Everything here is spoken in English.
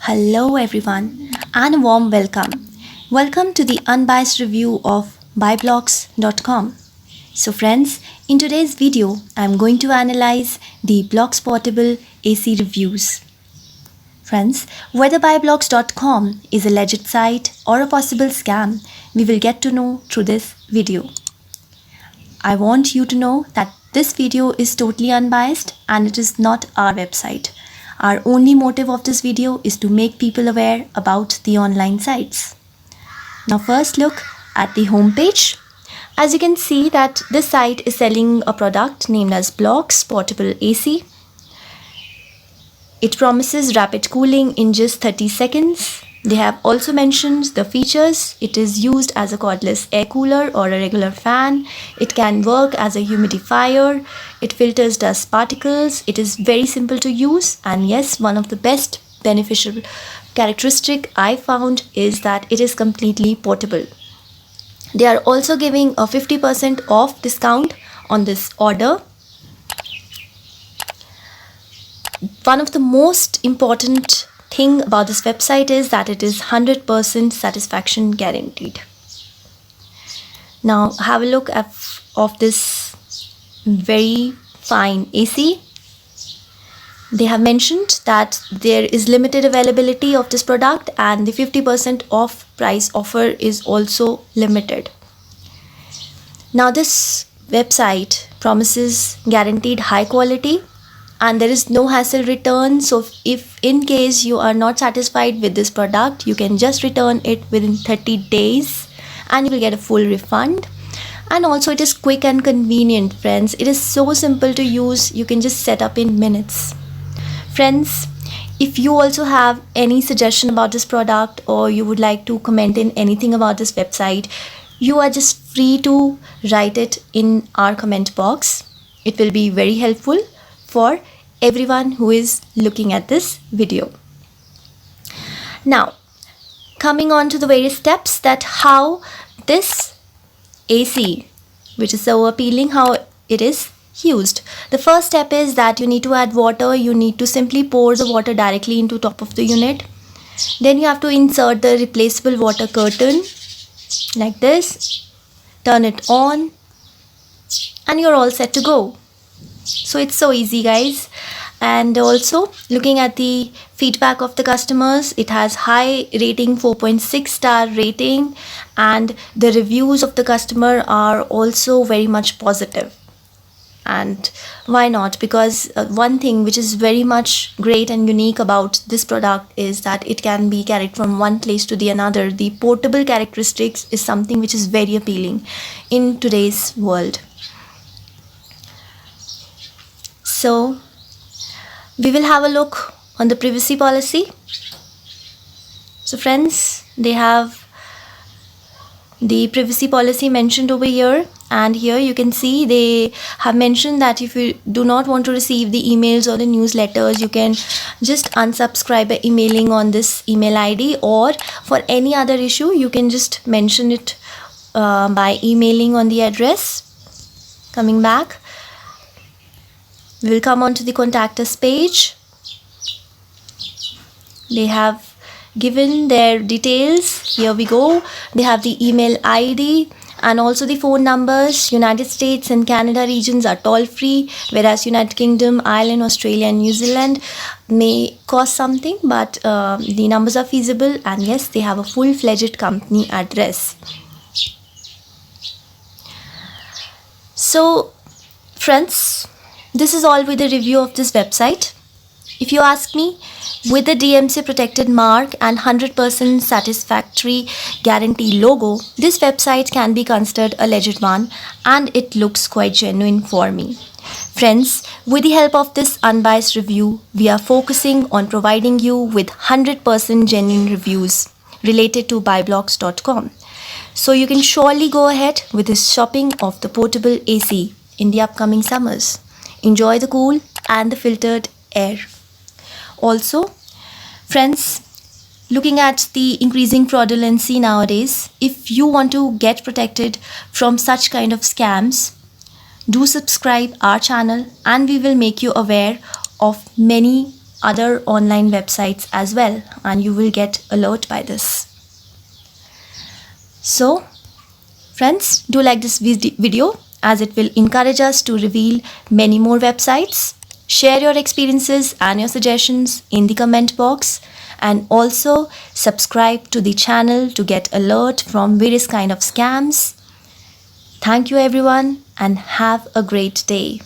Hello everyone and a warm welcome. Welcome to the unbiased review of buyblocks.com. So friends, in today's video, I'm going to analyze the Blocks Portable AC reviews. Friends, whether buyblocks.com is a legit site or a possible scam, we will get to know through this video. I want you to know that this video is totally unbiased and it is not our website. Our only motive of this video is to make people aware about the online sites. Now first look at the homepage. As you can see that this site is selling a product named as Blocks Portable AC. It promises rapid cooling in just 30 seconds. They have also mentioned the features. It is used as a cordless air cooler or a regular fan. It can work as a humidifier. It filters dust particles. It is very simple to use, and yes, one of the best beneficial characteristic I found is that it is completely portable. They are also giving a 50% off discount on this order. One of the most important thing about this website is that it is 100% satisfaction guaranteed. Now have a look of this very fine AC. They have mentioned that there is limited availability of this product and the 50% off price offer is also limited. Now this website promises guaranteed high quality and there is no hassle return. So if in case you are not satisfied with this product, you can just return it within 30 days and you will get a full refund. And also it is quick and convenient, friends. It is so simple to use. You can just set up in minutes. Friends, if you also have any suggestion about this product or you would like to comment in anything about this website, you are just free to write it in our comment box. It will be very helpful for everyone who is looking at this video. Now, coming on to the various steps that how this AC, which is so appealing, how it is used. The first step is that you need to add water. You need to simply pour the water directly into top of the unit. Then you have to insert the replaceable water curtain like this. Turn it on and you're all set to go. So it's so easy, guys. And also looking at the feedback of the customers, it has high rating, 4.6 star rating, and the reviews of the customer are also very much positive. And why not? Because one thing which is very much great and unique about this product is that it can be carried from one place to the another. The portable characteristics is something which is very appealing in today's world. So we will have a look on the privacy policy. So friends, they have the privacy policy mentioned over here, and here you can see they have mentioned that if you do not want to receive the emails or the newsletters, you can just unsubscribe by emailing on this email ID, or for any other issue you can just mention it by emailing on the address. Coming back, we will come on to the contact us page. They have given their details. Here we go. They have the email ID and also the phone numbers. United States and Canada regions are toll free, whereas United Kingdom, Ireland, Australia and New Zealand may cost something, but the numbers are feasible, and yes, they have a full-fledged company address. So friends, this is all with the review of this website. If you ask me, with the DMCA protected mark and 100% satisfactory guarantee logo, this website can be considered a legit one, and it looks quite genuine for me. Friends, with the help of this unbiased review, we are focusing on providing you with 100% genuine reviews related to buyblocks.com. So you can surely go ahead with this shopping of the portable AC in the upcoming summers. Enjoy the cool and the filtered air. Also, friends, looking at the increasing fraudulency nowadays, if you want to get protected from such kind of scams, do subscribe our channel and we will make you aware of many other online websites as well, and you will get alert by this. So friends, do like this video as it will encourage us to reveal many more websites. Share your experiences and your suggestions in the comment box, and also subscribe to the channel to get alert from various kind of scams. Thank you everyone and have a great day.